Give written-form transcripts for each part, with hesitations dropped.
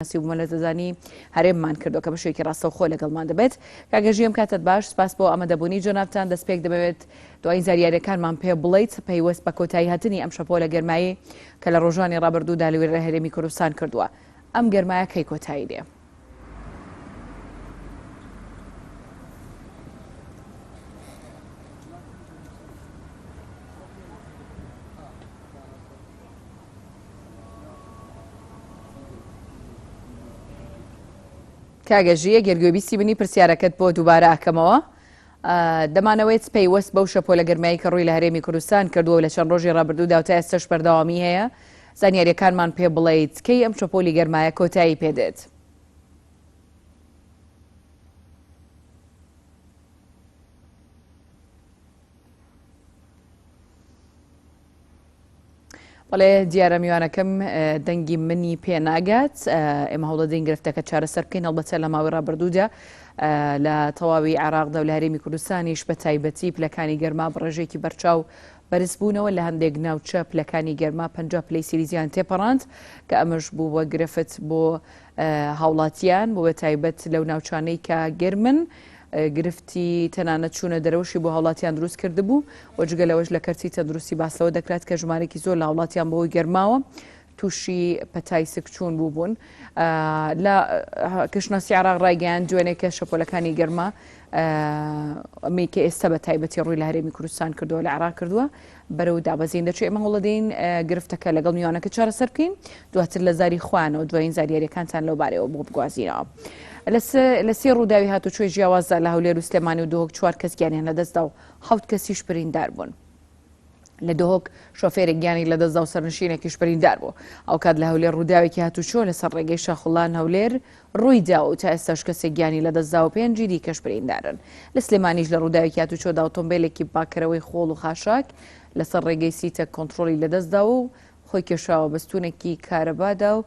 مەلەزەزانی هەرێممان کردو کە بەشێکی ڕاستەوخۆ لەگەڵمان دەبێت کاگەژیم کاتت باش سپاس بۆ ئەمەدەبوونی جۆنابتان دەستپێک دەبێت دوای زاریارەکانمان پێ بڵیت پەیوەست بە کۆتایی هاتنی ئەم شەپۆ لە گەرمایی کە لە ڕۆژانی ڕابردوودا لەوێرە هەرێمی کوردستان کردووە ئەم گەرمایە کەی کۆتایی دێ کاگەژیە گەرگوێبیستی بنی پرسیارەکەت بۆ دووبارە ئەکەمەوە دەمانەوەیت پەیوەست بەو شەپۆ لە گەرمایی کە ڕووی لە هەرێمی کوردستان کردووە لە چەند ڕۆژی ڕابردوودا و تا ئێستاش بەردەوامی هەیە زانیاریەکانمان پێ بڵێیت کەی ئەم شەپۆلی گەرمایە کۆتایی پێدێت بەڵێ دیارە میوانەکەم دەنگی منی پێ ناگات ئێمە هەوڵەدەین گرفتەکە چارەسەر بکەین هەڵبەتە لە ماوەی ڕابردوودا لە تەواوی عێراقدا و لە هەرێمی کوردستانیش بە تایبەتی پلەکانی گەرما بڕێژێکی بەرچاو بەرز بوونەوە لە هەندێک ناوچە پلەکانی گەرما 50 پلەی سیریزیان تێپەڕاند کە ئەمەش بوو بە گرفت بۆ هاوڵاتیان بۆ بە تایبەت لەو ناوچانەی کە گەرمن گرفتی تەنانەت چوونە دەرەوشی بۆ هاوڵاتیان دروست کرده بوو و جگەلەوەش لە کەرتی تەندروستی باسەوە دەکرات کە ژمارەی زۆر لە هاوڵاتیان بەوەی گەرماوە تووشی پەتای سکچوون بوو بوون لە کشنەسی عێراق ڕایگەیاند دوێنێ کە شەپۆلەکانی گەرما ئەمەی کە ئێستا بە تایبەتی ڕووی لە هەرێمی کوردستان کردووە لە عێراق کردووە بەرەو دابەزین دەچێت ئێمە هەوڵەدەین گرفتەکە لەگەڵ میوانەکە چارەسەر بکەین دواتر لە زاری خوانەوە دوایین زاریاریەکانتان لەو بارەوە بۆ بگوازینەوە لە سێ ڕووداوی هاتوچۆی جیاوازدا لە هەولێر و سلێمانی و دۆهۆک 4 کەس گیانیان لەدەستدا و 7 کەسیش بریندار بوون لە دۆهۆک شۆفێرێک گیانی لەدەستدا و سەرنشینێکیش بریندار بوو ئەو کات لە هەولێر ڕووداوێکی هاتوچۆ لەسەر ڕێگەی شاخوڵان هەولێر ڕوویدا و تا ئێستاش کەسێک گیانی لەدەستدا و 5 دیکەش بریندارن لە سلێمانیش لە ڕووداوێکی هاتوچۆدا ئۆتۆمبیلێکی پاکەرەوەی خۆڵ و خاشاک لەسەر ڕێگەی سیتە کۆنتڕۆلی لەدەستدا و خۆی کێشاوە بەستونێکی کارەبادا و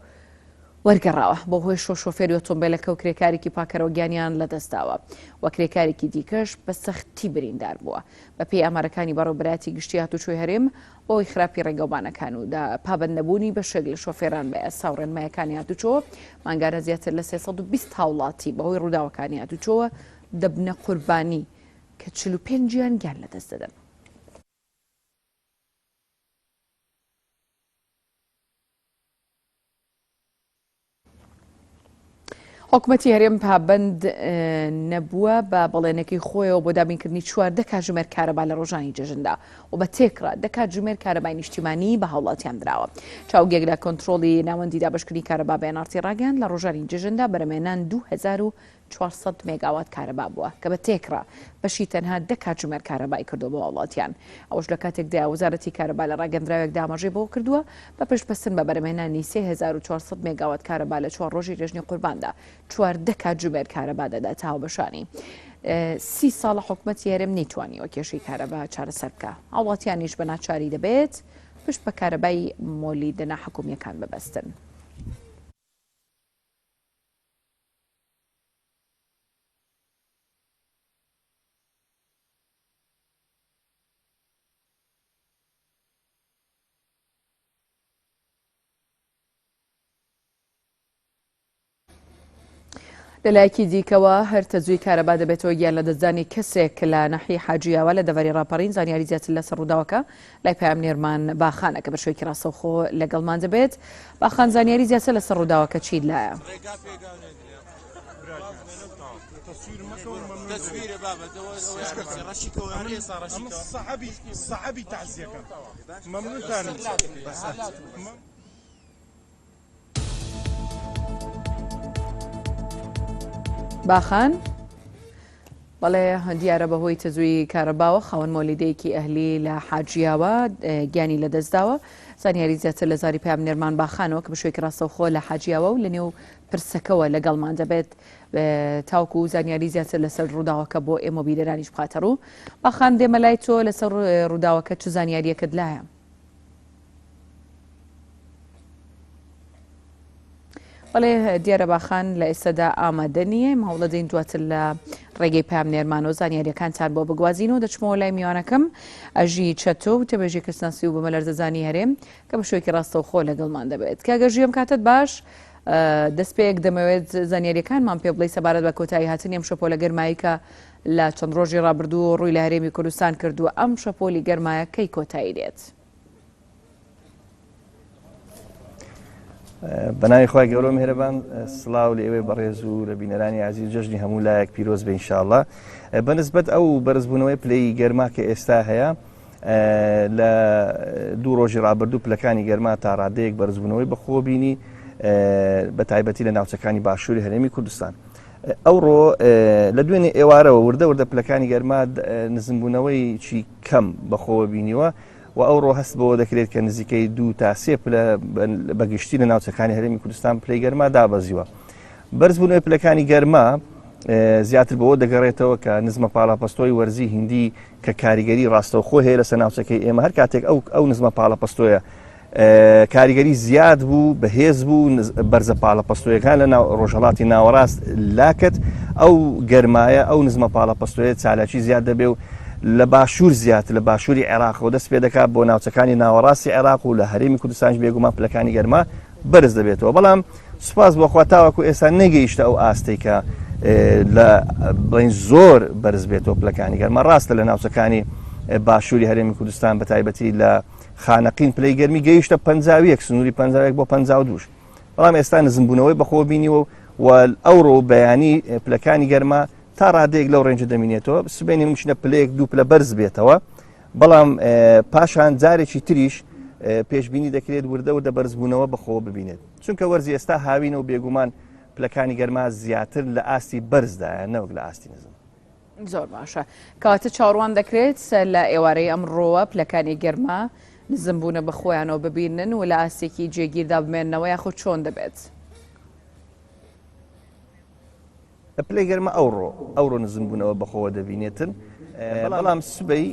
وەرگەڕاوە بۆ هۆی شۆفێری ئۆتۆمبیلەکە و کرێکارێکی پاکەرەوە گیانیان لەدەستداوە و کرێکارێکی دیکەش بە سەختی بریندار بووە بە پێی ئامارەکانی بەڕێوەبەراتی گشتی هاتوچۆی هەرێم بۆی خراپی ڕێگەوبانەکان و پابەند نەبوونی بەشێک لە شۆفێران بە ئەسا و ڕێنمایەکانی هاتوچۆ مانگانە زیاتر لە 320 هاوڵاتی بەهۆی ڕووداوەکانی هاتوچۆوە دەبنە قوربانی کە 45 گیان گیان لەدەست دەدەن حکوومەتی هەرێم پابەند نەبووە بە بەڵێنەکەی خۆیەوە بۆ دابینکردنی 14 کاتژمێر کارەبا لە ڕۆژانی جەژندا و بە تێکرا 10 کاتژمێر کارەبای نیشتیمانی بە هاوڵاتیان درراوە چاوگێک لە کۆنتڕۆلی ناوەندی دابشکردنی کارەبا بە NRT ڕاگەیاند لە ڕۆژانی جەژندا بەرەمێنان 2400 مێگاوات کارەبا بووە کە بە تێکرا بەشی تەنها 10 کاتژمێر کارەبای کردو بۆ هاوڵاتیان ئەوەش لە کاتێکدا وەزارەتی کارەبا لە ڕاگەندراوێک دامەژەی بۆ کردووە بە پشتبەستن بە بەرەمێنانی 3400 مێگاوات کارەبا لە 4 ڕۆژی ڕێژنی قورباندا 14 کاتژمێر کارەبا دەدا تا هاوبەشانی 30 ساڵە حکوومەتی هەرێم نەیتوانیوە کێشەی کارەبا چارەسەر بکە هاوڵاتیانیش بە ناچاری دەبێت پشت بە کارەبای مۆلی دەنا حکوومیەکان ببەستن لەلایەکی دیکەوە هەر تەجوی کارەبا دەبێتەوە گیان لە دەستدانی کەسێک لە نەحی حاجیاوە لە دەڤەری ڕاپەڕین زانیاری زیاتر لەسەر ڕووداوەکە لای پامنێرمان باخانە کە بە شوێکی ڕاستەوخۆ لەگەڵمان دەبێت باخان زانیاری زیاتر لەسەر ڕووداوەکە چیت لایە باخان بەڵێ دیارە بەهۆی تەجوی کارەباوە خاوەن مۆلیدەیەکی ئەهلی لە حاجیاوە گیانی لەدەستداوە زانیاری زیاتر لە زاری پامنێرمان باخانەوە کە بە شوێکی ڕاستەوخۆ لە حاجیاوە و لە نێو پرسەکەوە لەگەڵمان دەبێت تاوکو و زانیاری زیاتر لەسەر ڕووداوەکە بۆ ئێمە بیرەرانیش بخاتە ڕوو باخان دێمە لای تۆ لەسەر ڕووداوەکە چ زانیاریەکەت لایە بەڵێ دیارە باخان لە ئێستادا ئامادە نییە هەوڵەدەین دواتر لە ڕێگەی پامنێرمانەوە زانیاریەکانتان بۆ بگوازینەوە دەچمەوە لای میوانەکەم ئەژی چەتۆ و تێبێژی کەسناسی و بە مەلەرزەزانی هەرێم کە بە شوێکی ڕاستەوخۆ لەگەڵمان دەبێت کاگەژیم کاتت باش دەستپێک دەمەوێت زانیاریەکانمان پێ بڵێ سەبارەت بە کۆتایی هاتنی ئەم شەپۆلە گەرمایی کە لە چەند ڕۆژی ڕابردوو ڕووی لە هەرێمی کوردستان کردووە ئەم شەپۆلی گەرمایە کەی کۆتایی دێت؟ بەناوی خۆی گەورە مهرەبان سڵاو لە ئێوەی بەڕێز و لە بینەرانی عزیز جەژنی هەموو لایەک پیرۆز بێ ئینشاءڵڵا. بەنسبەت ئەو بەرزبوونەوەی پلەی گەرما کە ئێستا هەیە لە دوو ڕۆژی ڕابردوو پلەکانی گەرما تا ڕادەیەک بەرزبوونەوەی بەخۆ بینی بە تایبەتی لە ناوچەکانی باشووری هەرێمی کوردستان. ئەوڕۆ لە دوێنێ ئێوارەوە وردە پلەکانی گەرما نزمبوونەوەی چی کەم بەخۆوە بینیوە و ئەوڕۆ هەست بەوە دەکرێت کە نزیکەی 2 تا 3 بەگشتی لە ناوچەکانی هەرێمی کوردستان پلەی گەرما دابەزیوە. بەرزبوونەوەی پلەکانی گەرما زیاتر بەوە دەگەڕێتەوە کە نزمە پاڵاپەستۆی وەرزی هیندی کە کاریگەری ڕاستەوخۆ هەیە لەسەر ناوچەکەی ئێمە هەر کاتێک ئەو نزمە پاڵاپەستۆیە کاریگەری زیاد بوو بەهێز بوو بەرزە پاڵەپەستۆیەکان لە ڕۆژهەڵاتی ناوەڕاست لاکت ئەو گەرمایە ئەو نزمە پاڵەپەستۆیە چالاکی زیاد دەبێ و لە باشوور زیاتر لە باشووری عێراق و دەست پێ دەکات بۆ ناوچەکانی ناوەڕاستی عێراق و لە هەرێمی کوردستانش بێگومان پلەکانی گەرما بەرز دەبێتەوە. بەڵام سوپاس بۆخوا تاوەکو ئێستا نەگەیشتە ئەو ئاستەی کە لە بڵین زۆر بەرز بێتەوە پلەکانی گەرما. ڕاستە لە ناوچەکانی باشووری هەرێمی کوردستان بە تایبەتی لە خانەقین پلەی گەرمی گەیشتە 51 سنووری 51 بۆ 52. بەڵام ئێستا نزمبوونەوەی بەخۆ بینیوە و ئەوڕۆ بەیانی پلەکانی گەرما تا ڕادەیەک لەو ڕێنجە دەمینێتەوە سبێنی مشنە پلەیەک 2 پلە بەرز بێتەوە. بەڵام پاشان جارێکی تریش پێشبینی دەکرێت وردە بەرزبوونەوە بەخۆ ببینێت چونکە وەرزی ئێستا هاوینە و بێگومان پلەکانی گەرما زیاتر لە ئاستی بەرزدایە نەوەک لە ئاستی نزم. زۆر باشە کەواتە چاڕوان دەکرێت لە ئێوارەی ئەمڕۆوە پلەکانی گەرما نزمبوونە بە خۆیانەوە ببینن و لە ئاستێکی جێگیردا بمێننەوە یاخود چۆن دەبێت؟ پلەی گەرمە ئەوڕۆ نزمبوونەوە بەخۆوە دەبینێتن. بەڵام سبەی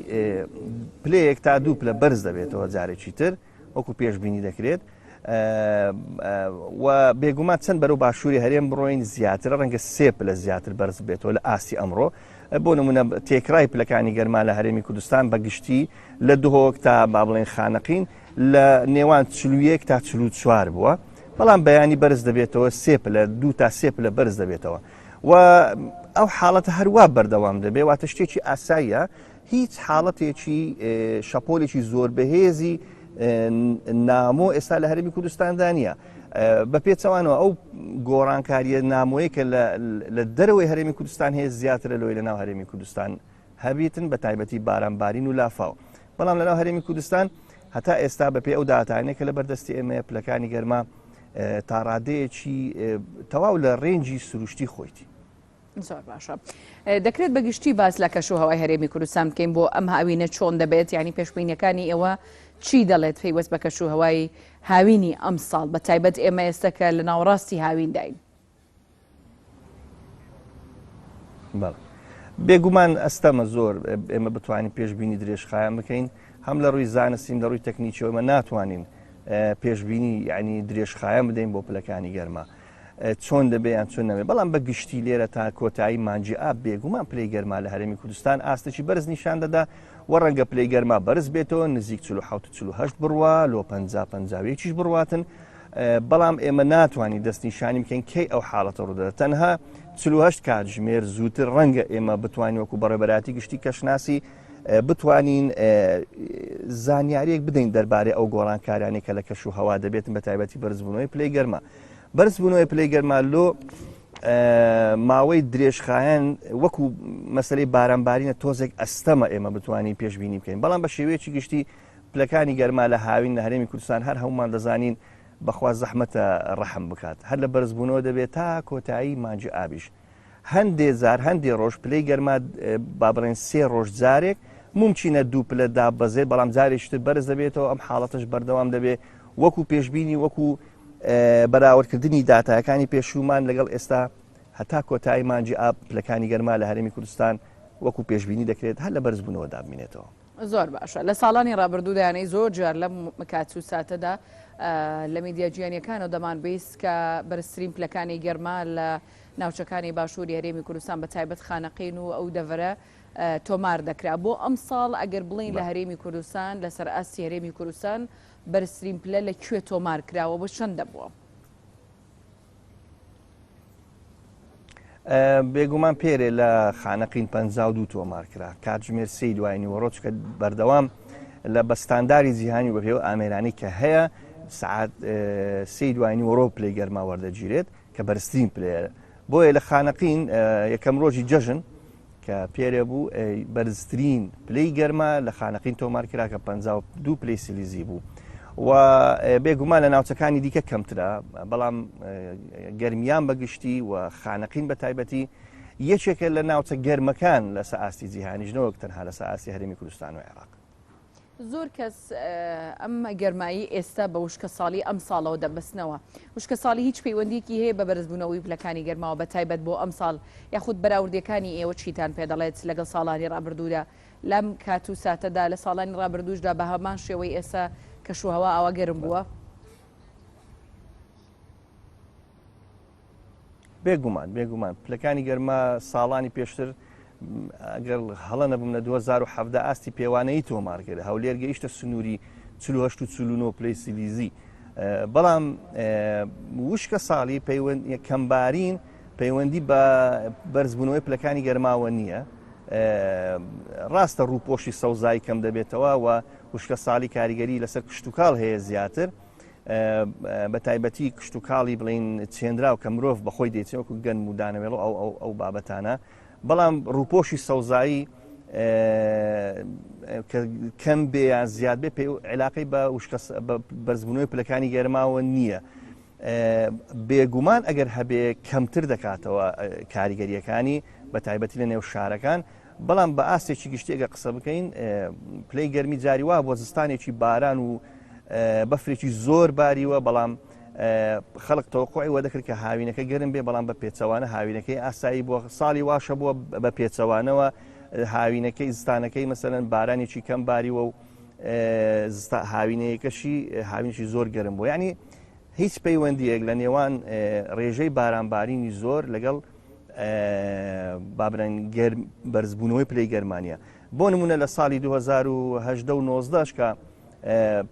پلەیەک تا 2 پلە بەرز دەبێتەوە جارێکی تر وەکو پێشبینی دەکرێت و بێگومان چەند بەرەو باشووری هەرێم بڕۆین زیاتر ڕەنگە 3 پلە زیاتر بەرز بێتەوە لە ئاستی ئەمڕۆ. بۆ نمونە تێکرای پلەکانی گەرما لە هەرێمی کوردستان بەگشتی لە دهۆک تا با بڵێن خانەقین لە نێوان 41 تا 44 بووە. بەڵام بەیانی بەرز دەبێتەوە 3 پلە 2 تا 3 پلە بەرز دەبێتەوە و ئەو حاڵەتە هەروە بەردەوام دەبێت واتە شتێکی ئاساییە هیچ حاڵەتێکی شەپۆلێکی زۆر بەهێزی نامۆ ئێستا لە هەرێمی کوردستاندا نیە. بە پێچەوانەوە ئەو گۆڕانکاریە نامۆیە کە لە دەرەوەی هەرێمی کوردستان هەیە زیاترە لەوەی لە ناو هەرێمی کوردستان هەبیتن بە تایبەتی بارانبارین و لافاو. بەڵام لە ناو هەرێمی کوردستان هەتا ئێستا بەپێ ئەو داهاتانەیە کە لە بەردەستی ئێمە پلەکانی گەرما تا ڕادەیەکی تەواو لە ڕێنجی سروشتی خۆیتی. زۆر باشە دەکرێت بەگشتی باس لە کەشوهەوای هەرێمی کوردستان بکەین بۆ ئەم هاوینە چۆن دەبێت ینی پێشبینیەکانی ئێوە چی دەڵێت پێیوەست بە کەشوهەوای هاوینی ئەم ساڵ بە تایبەت ئێمە ئێستا کە لە ناوەڕاستی هاوین داین؟ بێگومان ئەستەمە زۆر ئێمە بتوانین پێشبینی درێژخایان بکەین هەم لە ڕووی زانستیم لە ڕووی تەکنیکیەوە ئێمە ناتوانین پێشبینی ینی درێژخایان بدەین بۆ پلەکانی گەرما چۆن دەبێ یان چۆن نەبێ. بەڵام بە گشتی لێرە تا کۆتایی مانجی ئاب بێگومان پلەی گەرما لە هەرێمی کوردستان ئاستێکی بەرز نیشان دەدا و ڕەنگە پلەی گەرما بەرز بێتەوە نزیک 47 بڕوا لۆ 50 بڕواتن. بەڵام ئێمە ناتوانین دەستنیشانی بکەین کەی ئەو حاڵەتە ڕوودەدات تەنها 48 کاتژمێر زووتر ڕەنگە ئێمە بتوانین وەکو بەڕێبەراتی گشتی کەشناسی بتوانین زانیاریەک بدەین دەربارەی ئەو گۆڕانکاریانی کە لە کەشوهەوا دەبێتن بە تایبەتی بەرزبوونەوەی پلەی گەرما. بەرزبوونەوەی پلەی گەرما لۆ ماوەی درێژخایەن وەکو مەسلەی بارانبارینە تۆزێک ئەستەمە ئێمە بتوانین پێشبینی بکەین. بەڵام بە شێوەیەکی گشتی پلەکانی گەرما لە هاوین لە هەرێمی کوردستان هەر هەمومان دەزانین بەخوا زەحمەتە ڕەحم بکات هەر لە بەرزبوونەوە دەبێت تا کۆتایی مانجی ئابیش. هەندێ زار هەندێ ڕۆژ پلەی گەرما با بڕێن 3 ڕۆژ جارێک ممچینە 2 پلە دابەزێت بەڵام جارێکتر بەرز دەبێتەوە ئەم حاڵەتش بەردەوام دەبێت وەکو پێشبینی وەکو بەراوردکردنی داتایەکانی پێشومان لەگەڵ ئێستا هەتا کۆتایی مانجی ئاب پلەکانی گەرما لە هەرێمی کوردستان وەکو پێشبینی دەکرێت هەر لە بەرزبوونەوە دابمێنێتەوە. زۆر باشە لە ساڵانی ڕابردوودایانەی زۆر جار لەم کات و ساتەدا لە میدیا جیهانیەکانەوە دەمان بیست کە بەرزترین پلەکانی گەرما لە ناوچەکانی باشووری هەرێمی کوردستان بە تایبەت خانەقین و ئەو دەڤرە تۆمار دەکرا. بۆ ئەم ساڵ ئەگەر بڵین لە هەرێمی کوردستان لەسەر ئاستی هەرێمی کوردستان بەرزترین پلە لەکوێ تۆمار کراوە بۆ چەند دەبووە؟ بێگومان پێرێ لە خانەقین 52 تۆمارکرا کاتژمێر 3 دوای نیوەڕۆ چکە بەردەوام لە بەستانداری جیهانی بە پێوە ئامێرانی کە هەیە سعات 3 دوای نیوەڕۆ پلەی گەرما وەردەگیرێت کە بەرزترین پلێرە بۆیە لە خانەقین یەکەم ڕۆژی جەژن کە پێرێ بوو بەرزترین پلەی گەرما لە خانەقین تۆمارکرا کە 52 پلەی سیلیزی بوو و بێگومان لە ناوچەکانی دیکە کەمترە بەڵام گەرمیان بەگشتی و خانەقین بە تایبەتی یەکێکە لە ناوچە گەرمەکان لەسەر ئاستی جیهانیژنەوە تەنها لەسەر ئاستی هەرێمی کوردستان و عێراق. زۆر کەس ئەم گەرمایی ئێستا بە وشکە ساڵی ئەم ساڵەوە دەبەستنەوە وشکە ساڵی هیچ پەیوەندیکی هەیە بە بەرزبوونەوەی پلەکانی گەرماوە بە تایبەت بۆ ئەم ساڵ یاخود بەراوردەکانی ئێوە چیتان پێ دەڵێت لەگەڵ ساڵانی ڕابردوودا لەم کات و ساتەدا لە ساڵانی ڕابردووشدا بە هەمان شێوەی ئێستا کەشوهەوا ئاوا گەرم بووە؟ بێگومان پلەکانی گەرما ساڵانی پێشتر ئەگەر هەڵە نەبووم لە 2017 ئاستی پێوانەی تۆمار کرد هەولێر گەیشتە سنووری 48 و 49 پلەی سیلیزی بەڵام وشکە ساڵی کەمبارین پەیوەندی بە بەرزبوونەوەی پلەکانی گەرماوە نییە ڕاستە ڕووپۆشی سەوزایی کەم دەبێتەوە و وشکە ساڵی کاریگەری لەسەر کشتتوکاڵ هەیە زیاتر بە تایبەتی کشتتوکاڵی بڵین چێنرا و کە مرۆڤ بەخۆی دەیچێتکو گەنم و دانەوێڵ ئەو بابەتانە بەڵام ڕووپۆشی سەوزایی کەم بێ یان زیاد بێ علاقەی بە بەرزبوونەوەی پلەکانی گەرماوە نییە بێگومان ئەگەر هەبێ کەمتر دەکاتەوە کاریگەریەکانی بە تایبەتی لە نێو شارەکان بەڵام بە ئاستێکی گشتێگە قسە بکەین پلەی گەرمی جاری وا بۆ زستانێکی باران و بەفرێکی زۆر باریوە بەڵام خەڵک تەوەقعی وە دەکرد کە هاوینەکە گەرم بێ بەڵام بە پێچەوانە هاوینەکەی ئاسایی بۆ ساڵی واشە بووە بە پێچەوانەوە هاوینەکەی زستانەکەی مەسەرەن بارانێکی کەم باریوە و هاوینەیەکەشی هاوینێکی زۆر گەرم بوو یعنی هیچ پەیوەندیەک لە نێوان ڕێژەی بارانبارینی زۆر لەگەڵ بابرەن بەرزبوونەوەی پلەی گەرمانیە بۆ نمونە لە ساڵی 2018 و 19 کە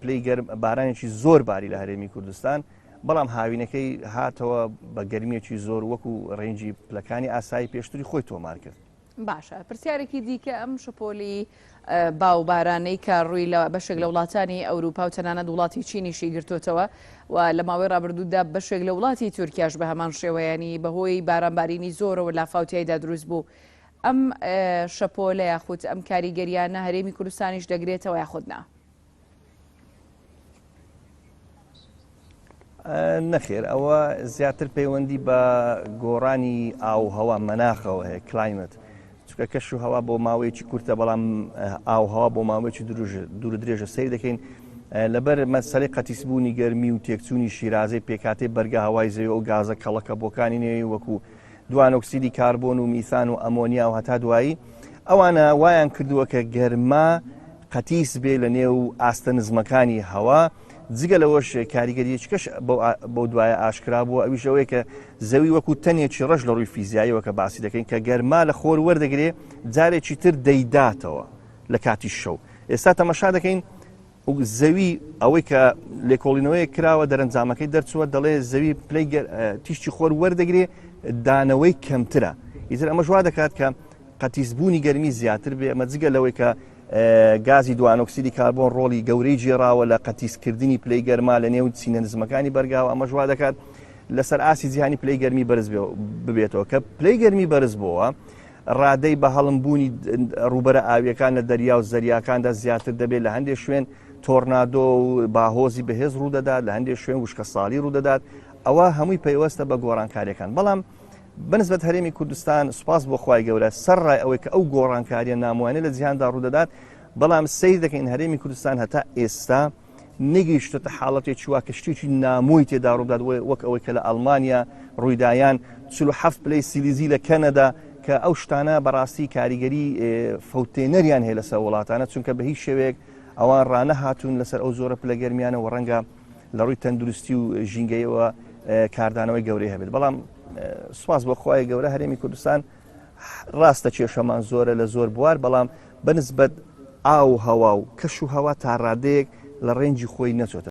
پلەی بارانێکی زۆر باری لە هەرێمی کوردستان بەڵام هاوینەکەی هاتەوە بە گەرمیێکی زۆر وەکو ڕێنجی پلەکانی ئاسایی پێشتری خۆی تۆمار کرد. باشە پرسیارێکی دیکە ئەم شپۆلی باو بارانەی کە ڕووی لە بەشێک لە وڵاتانی ئەوروپا و تەنانەت وڵاتی چینیشی گرتوتەوە و لە ماوەی ڕابردوودا بەشێک لە وڵاتی تورکیاش بە هەمان شێوەیانی بەهۆی بارانبارینی زۆرەوە لافاوتیایدا دروست بوو ئەم شەپۆلە یاخود ئەم کاریگەریانە هەرێمی کوردستانیش دەگرێتەوە یاخودنا؟ نەخێر ئەوە زیاتر پەیوەندی بە گۆڕانی ئاوهەوا مەناخەوە هەیە کلایمت چکە کەش و هەوا بۆ ماوەیەکی کورتە بەڵام ئاوهەوا بۆ ماوەیەکی دوور درێژە سیر دەکەین لەبەر مەسەلەی قەتیسبوونی گەرمی و تێکچوونی شیرازەی پێکاتێ بەرگە هەوای زەوی و گازە کەڵەکە بۆکانی نوێی وەکو دوانۆکسیدی کاربۆن و میثان و ئەمۆنیا و هەتا دوایی ئەوانە وایان کردووە کە گەرما قەتیس بێ لە نێو ئاستە نزمەکانی هەوا جگە لەوەش کاریگەریەکەش بۆ دوایە ئاشکرا بووە ئەویش ئەوەیە کە زەوی وەکو تەنێکی ڕەش لە ڕووی فیزیاییەوە کە باسی دەکەین کە گەرما لە خۆر وەردەگرێ جارێکی تر دەیداتەوە لە کاتی شەو ئێستا تەمەشا دەکەین زەوی ئەوەی کە لێکۆڵینەوەی کراوە دەرەنجامەکەی دەرچووە دەڵێ زەوی پلەی تیشتی خۆر وەردەگرێ دانەوەی کەمترە ئیتر ئەمە ژوا دەکات کە قەتیسبوونی گەرمی زیاتر بێ ئەمە جگە لەوەی کە گازی دوانۆکسیدی کاربۆن ڕۆڵی گەورەی جێراوە لە قەتیسکردنی پلەی گەرما لە نێو چینە نزمەکانی بەرگاوە ئەمە ژوا دەکات لەسەر ئاسی جیهانی پلەی گەرمی بەرز ببێتەوە کە پلەی گەرمی بەرز بووە ڕادەی بە هەڵمبوونی ڕوبەرە ئاویەکان لە دەریا و زەریاکاندا زیاتر دەبێت لە هەندێک شوێن تۆرنادۆ و باهۆزی بەهێز ڕوودەدات لە هەندێک شوێن وشکە ساڵی ڕوودەدات ئەوە هەمووی پەیوەستە بە گۆڕانکاریەکان بەڵام بنسبەت هەرێمی کوردستان سوپاس بۆ خوای گەورە سەرڕای ئەوەی کە ئەو گۆڕانکاریە ناموانێت لە جیهاندا ڕوودەدات بەڵام سیر دەکەین هەرێمی کوردستان هەتا ئێستا نەگەیشتە حاڵەتێکی وا کە شتێکی نامۆی تێدا ڕوودات وەک ئەوەی کە لە ئەڵمانیا ڕوویدایان 47 پلەی سیلیزی لە کەنەدا کە ئەو شتانە بەڕاستی کاریگەری فەوتێنەریان هەیە لەسەر وڵاتانە چونکە بە هیچ شێوەیەک ئەوان ڕانەهاتوون لەسەر ئەو زۆرە پلە گەرمیانە و ڕەنگە لە ڕووی تەندروستی و ژینگەیەوە کاردانەوەی گەورەی هەبێت بەڵام سوپاس بۆ خوای گەورە هەرێمی کوردستان ڕاستە کێشەمان زۆرە لە زۆر بوار بەڵام بەنسبەت ئاو هەوا و کەش و هەوا تا ڕادەیەک لە ڕێنجی خۆی نەچۆتە